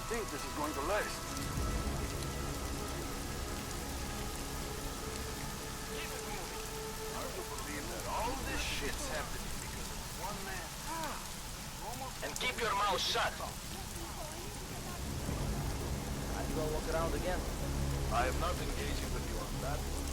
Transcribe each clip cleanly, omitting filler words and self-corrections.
think this is going to last. Keep it moving. Hard to believe that all this shit's happening because of one man. And keep your mouth shut. I'd go walk around again. I am not engaging with you on that one.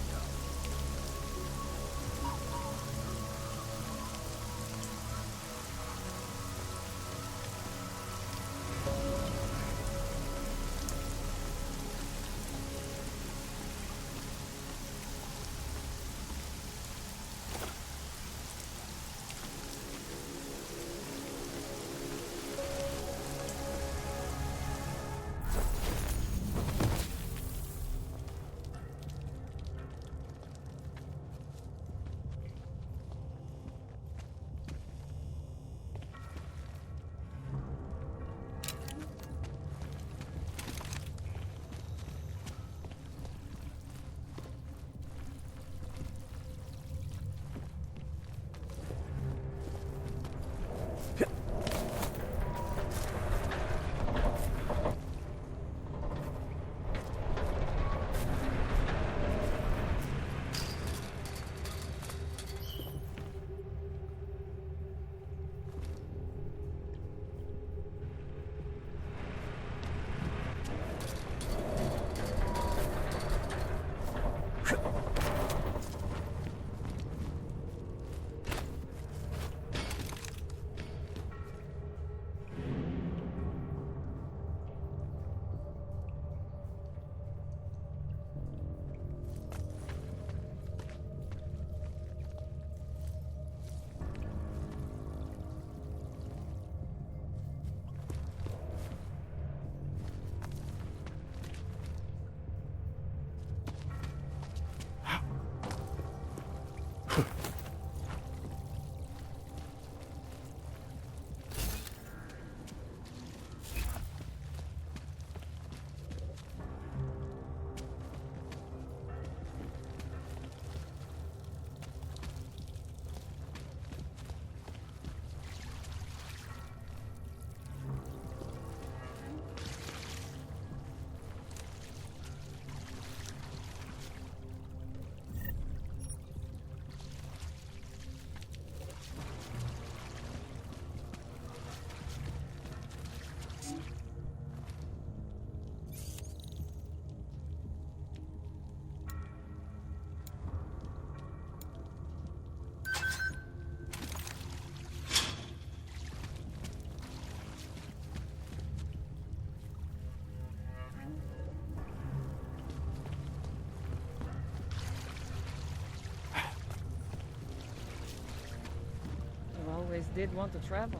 Always did want to travel.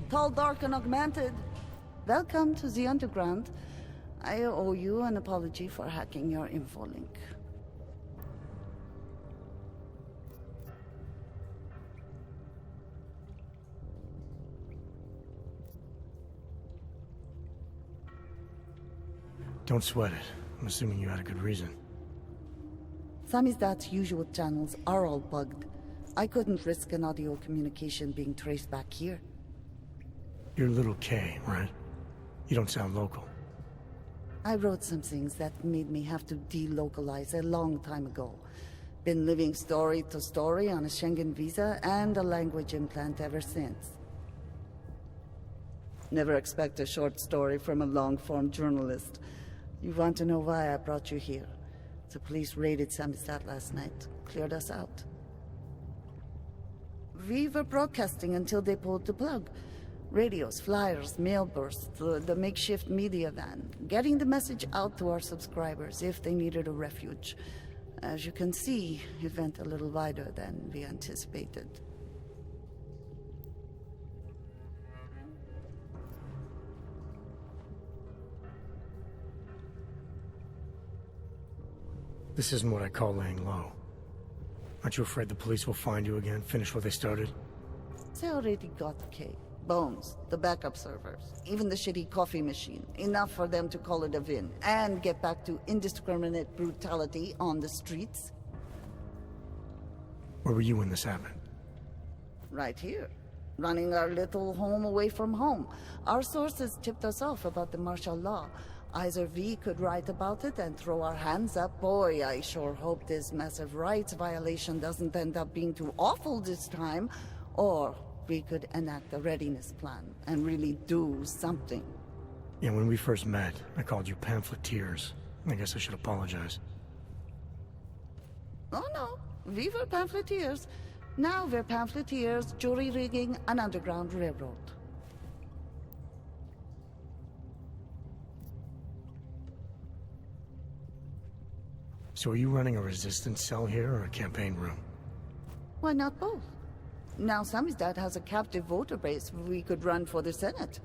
Tall, dark, and augmented. Welcome to the underground. I owe you an apology for hacking your info link. Don't sweat it. I'm assuming you had a good reason. Samizdat's usual channels are all bugged. I couldn't risk an audio communication being traced back here. You're Little K, right? You don't sound local. I wrote some things that made me have to delocalize a long time ago. Been living story to story on a Schengen visa and a language implant ever since. Never expect a short story from a long-form journalist. You want to know why I brought you here? The police raided Samizdat last night, cleared us out. We were broadcasting until they pulled the plug. Radios, flyers, mail bursts, the makeshift media van, getting the message out to our subscribers if they needed a refuge. As you can see, it went a little wider than we anticipated. This isn't what I call laying low. Aren't you afraid the police will find you again, finish what they started? They already got the cake. Bones, the backup servers, even the shitty coffee machine. Enough for them to call it a win and get back to indiscriminate brutality on the streets. Where were you when this happened? Right here. running our little home away from home. Our sources tipped us off about the martial law. Either we could write about it and throw our hands up. Boy, I sure hope this massive rights violation doesn't end up being too awful this time. Or we could enact a readiness plan and really do something. Yeah, when we first met, I called you pamphleteers. I guess I should apologize. Oh no, we were pamphleteers. Now we're pamphleteers, jury rigging an underground railroad. So are you running a resistance cell here or a campaign room? Why not both? Now Samizdat has a captive voter base. We could run for the Senate.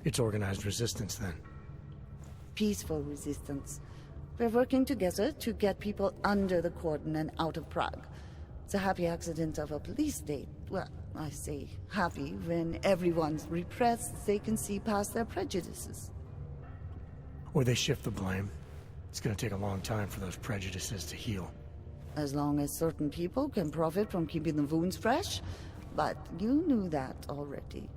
It's organized resistance then. Peaceful resistance. We're working together to get people under the cordon and out of Prague. It's a happy accident of a police state. Well, I say happy when everyone's repressed, they can see past their prejudices. Or they shift the blame. It's gonna take a long time for those prejudices to heal. As long as certain people can profit from keeping the wounds fresh. But you knew that already.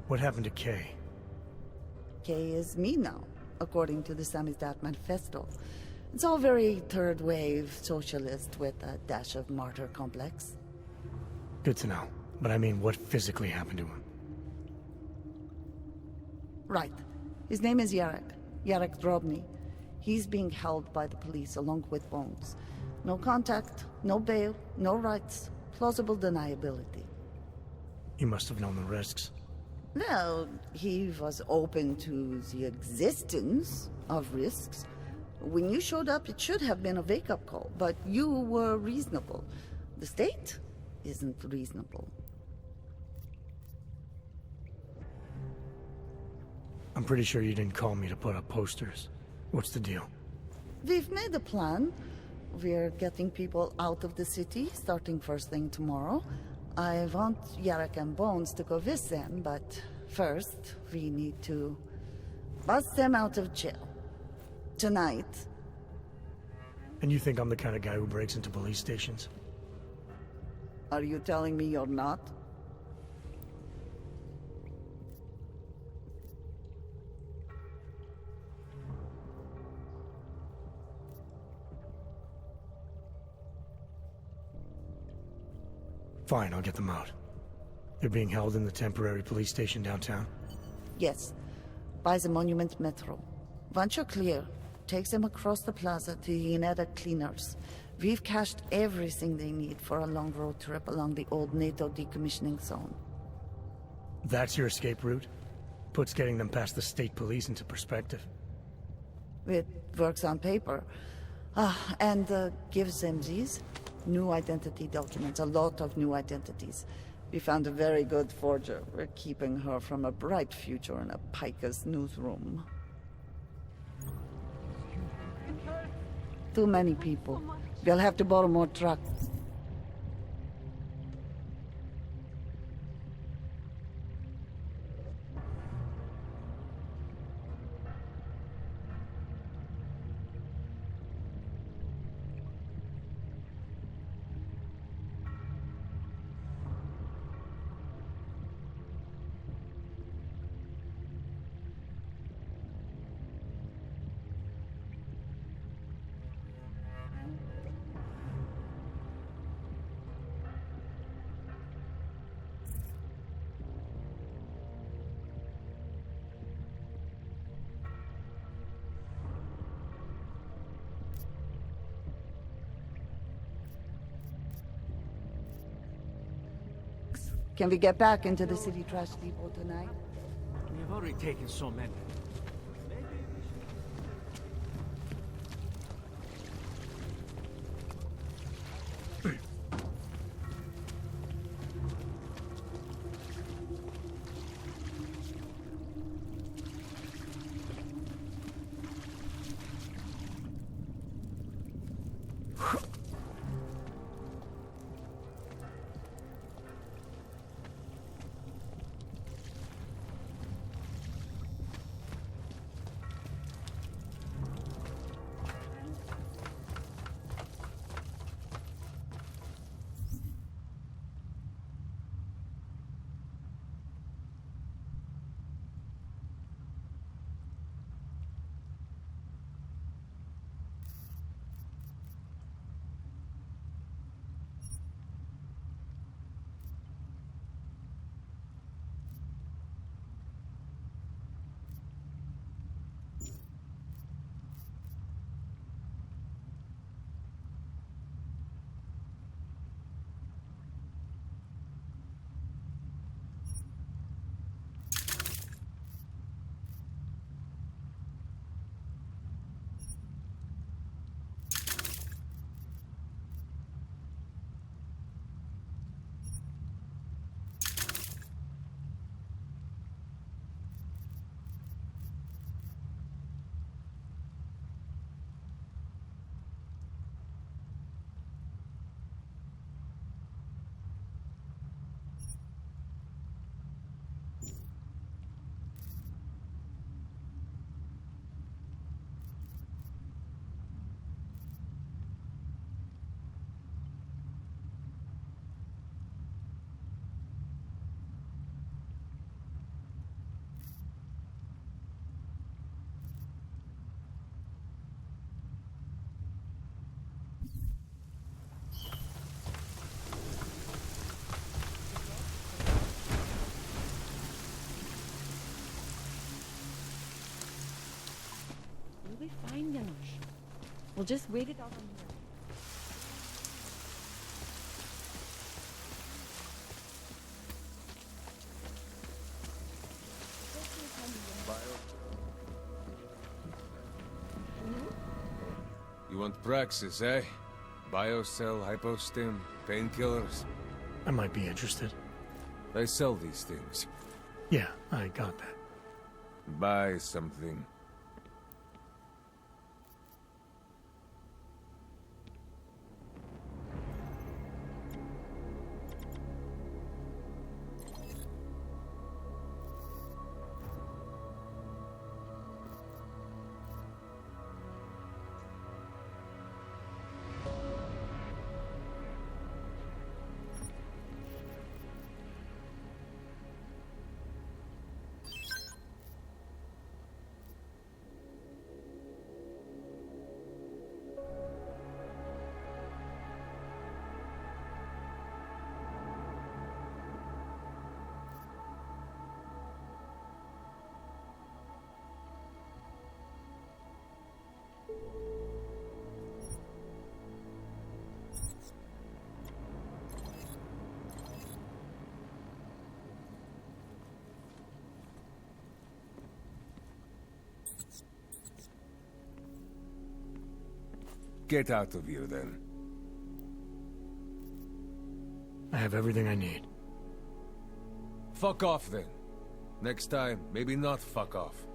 What happened to Kay? Kay is me now, according to the Samizdat Manifesto. It's all very third-wave socialist with a dash of martyr complex. Good to know. But I mean, what physically happened to him? Right. His name is Yarek Drobny. He's being held by the police along with Bones. No contact, no bail, no rights, plausible deniability. He must have known the risks. Well, he was open to the existence of risks. When you showed up, it should have been a wake-up call, but you were reasonable. The state isn't reasonable. I'm pretty sure you didn't call me to put up posters. What's the deal? We've made a plan. We're getting people out of the city, starting first thing tomorrow. I want Yarek and Bones to go with them, but first, we need to bust them out of jail. Tonight. And you think I'm the kind of guy who breaks into police stations? Are you telling me you're not? Fine, I'll get them out. They're being held in the temporary police station downtown? Yes. By the Monument Metro. Once you're clear, take them across the plaza to the Ineda Cleaners. We've cached everything they need for a long road trip along the old NATO decommissioning zone. That's your escape route? Puts getting them past the state police into perspective. It works on paper. And gives them these new identity documents, a lot of new identities. We found a very good forger. We're keeping her from a bright future in a piker's newsroom. Too many people. We'll have to borrow more trucks. Can we get back into the city trash depot tonight? We've already taken so many. We'll just wait it out on here. You want praxis, eh? Biocell, hypostim, painkillers. I might be interested. They sell these things. Yeah, I got that. Buy something. Get out of here, then. I have everything I need. Fuck off, then. Next time, maybe not fuck off.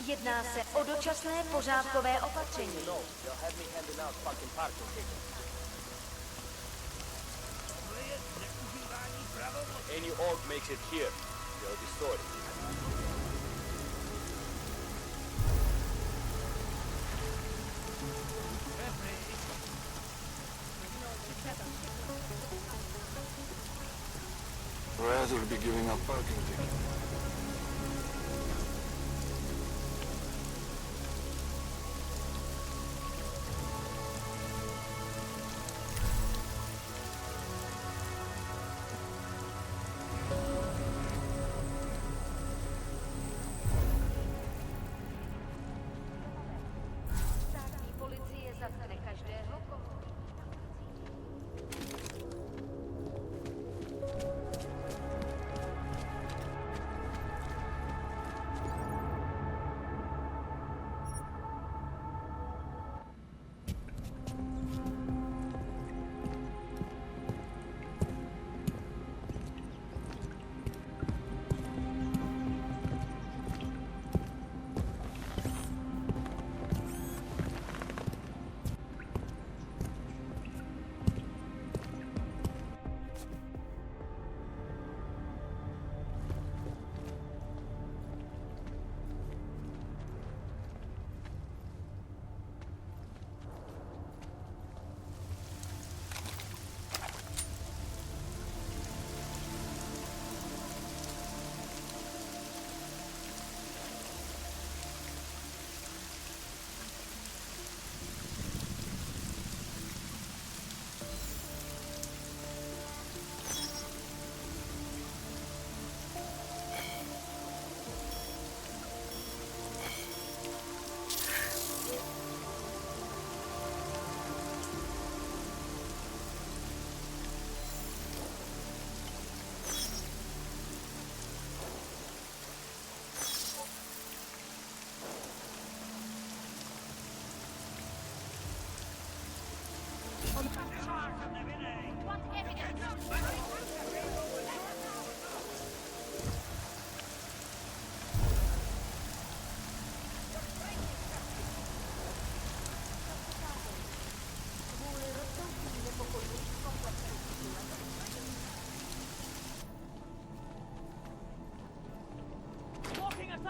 Jedná se o dočasné pořádkové opatření. Any orc makes it here. You're the story. Rather be giving up parking ticket. Státní policie zatkne každého, koho...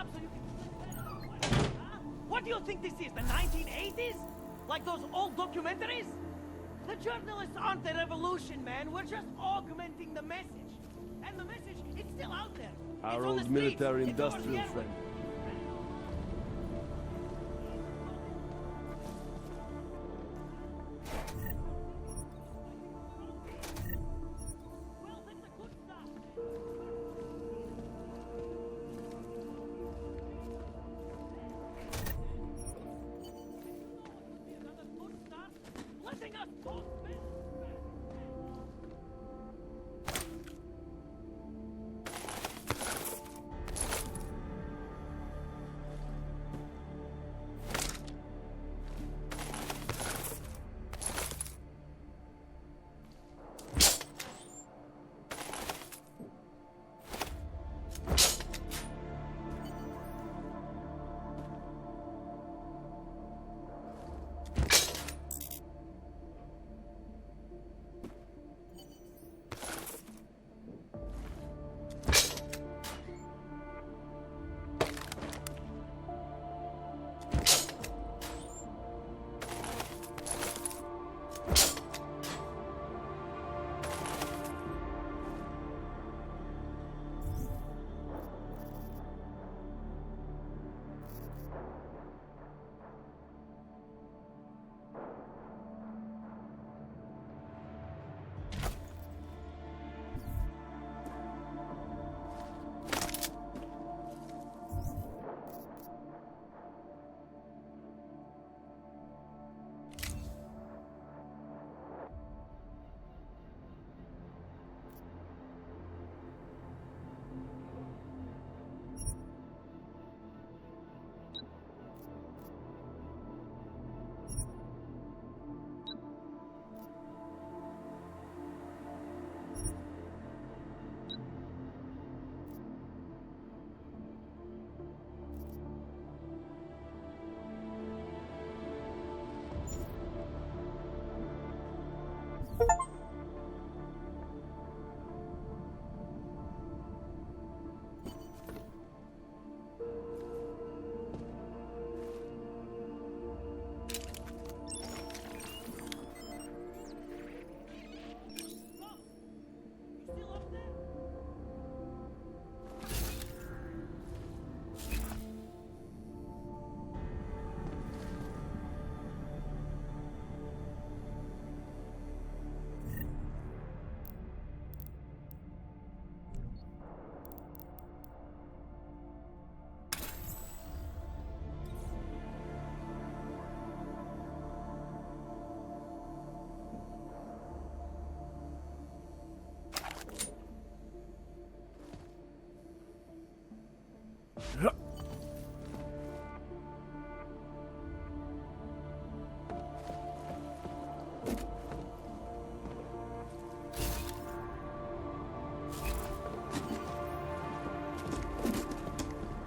up so you can... Huh? What do you think this is, the 1980s? Like those old documentaries? The journalists aren't the revolution, man. We're just augmenting the message. And the message, it's still out there. Our It's on old the streets. military It's over the industrial airwaves. friend. Well, that's a good start. Another good start. Letting us talk, man.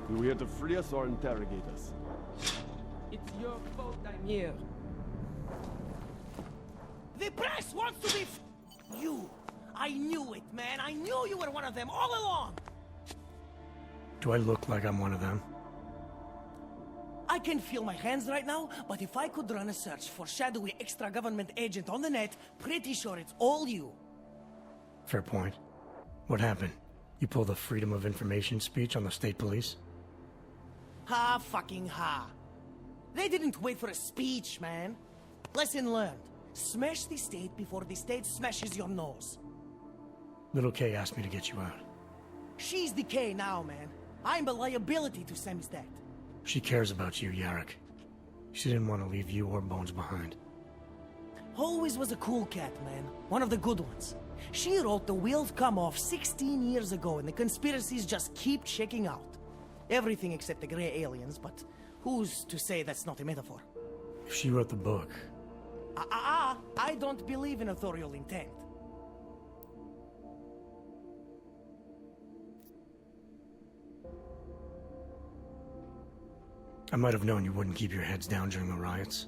You here to free us or interrogate us? It's your fault I'm here. The press wants to be you. I knew it, man. I knew you were one of them all along. Do I look like I'm one of them? I can feel my hands right now, but if I could run a search for shadowy extra-government agent on the net, pretty sure it's all you. Fair point. What happened? You pulled a Freedom of Information speech on the state police? Ha fucking ha. They didn't wait for a speech, man. Lesson learned. Smash the state before the state smashes your nose. Little K asked me to get you out. She's the K now, man. I'm a liability to Sammy's dad. She cares about you, Yarrick. She didn't want to leave you or Bones behind. Always was a cool cat, man. One of the good ones. She wrote The Wheels Come Off 16 years ago, and the conspiracies just keep checking out. Everything except the gray aliens, but who's to say that's not a metaphor? If she wrote the book... I don't believe in authorial intent. I might have known you wouldn't keep your heads down during the riots.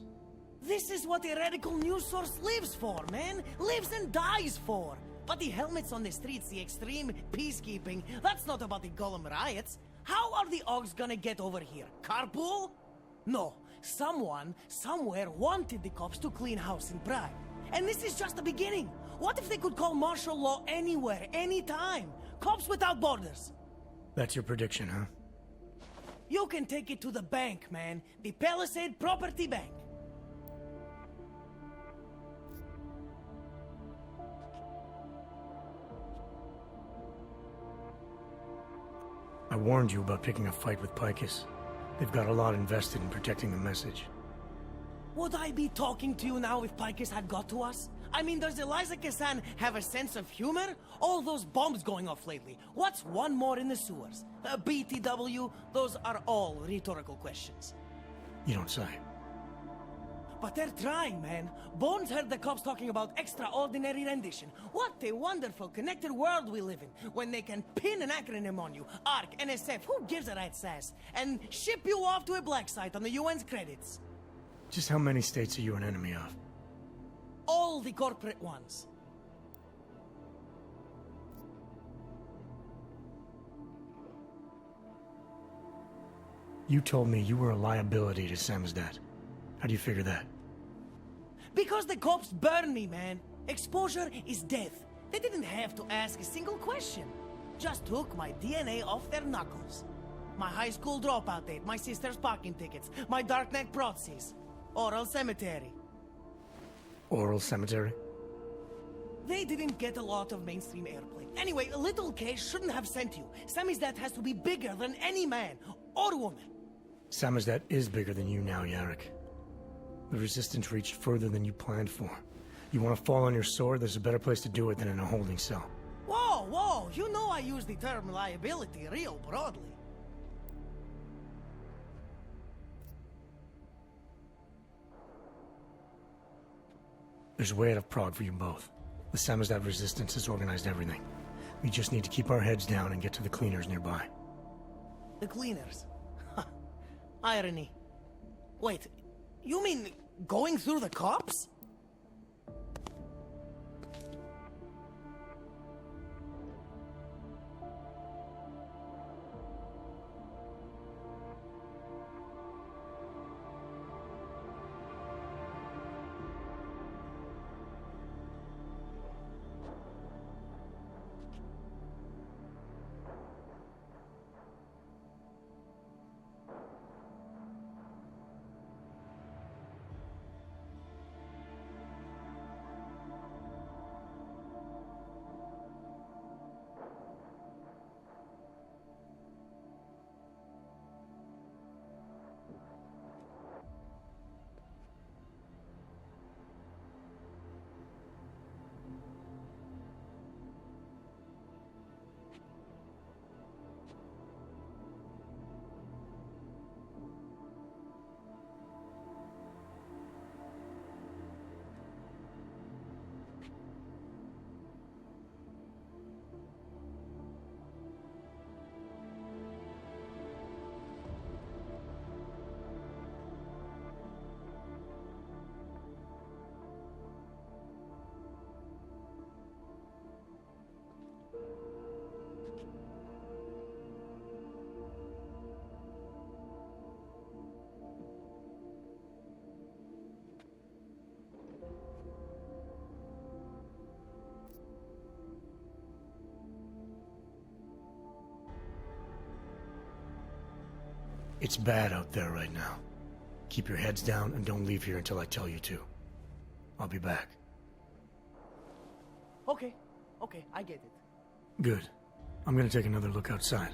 This is what a radical news source lives for, man. Lives and dies for. But the helmets on the streets, the extreme peacekeeping, that's not about the Golem riots. How are the Ogs gonna get over here? Carpool? No. Someone, somewhere wanted the cops to clean house in Prague. And this is just the beginning. What if they could call martial law anywhere, anytime? Cops without borders. That's your prediction, huh? You can take it to the bank, man. The Palisade Property Bank. I warned you about picking a fight with Picus. They've got a lot invested in protecting the message. Would I be talking to you now if Picus had got to us? I mean, does Eliza Kassan have a sense of humor? All those bombs going off lately. What's one more in the sewers? BTW? Those are all rhetorical questions. You don't say. But they're trying, man. Bones heard the cops talking about extraordinary rendition. What a wonderful, connected world we live in, when they can pin an acronym on you. ARC, NSF, who gives a rat's ass? And ship you off to a black site on the UN's credits. Just how many states are you an enemy of? All the corporate ones. You told me you were a liability to Samizdat. How do you figure that? Because the cops burn me, man. Exposure is death. They didn't have to ask a single question. Just took my DNA off their knuckles. My high school dropout date, my sister's parking tickets, my darknet proxies. Oral cemetery. Oral cemetery? They didn't get a lot of mainstream airplay. Anyway, a little case shouldn't have sent you. Samizdat has to be bigger than any man or woman. Samizdat is bigger than you now, Yarrick. The resistance reached further than you planned for. You want to fall on your sword? There's a better place to do it than in a holding cell. Whoa, whoa, you know I use the term liability real broadly. There's a way out of Prague for you both. The Samizdat resistance has organized everything. We just need to keep our heads down and get to the cleaners nearby. The cleaners? Irony. Wait, you mean going through the cops? It's bad out there right now. Keep your heads down and don't leave here until I tell you to. I'll be back. Okay, I get it. Good. I'm gonna take another look outside.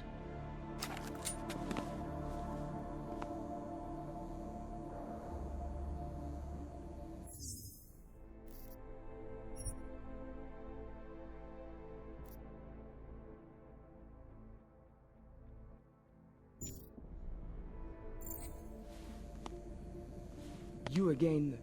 You again,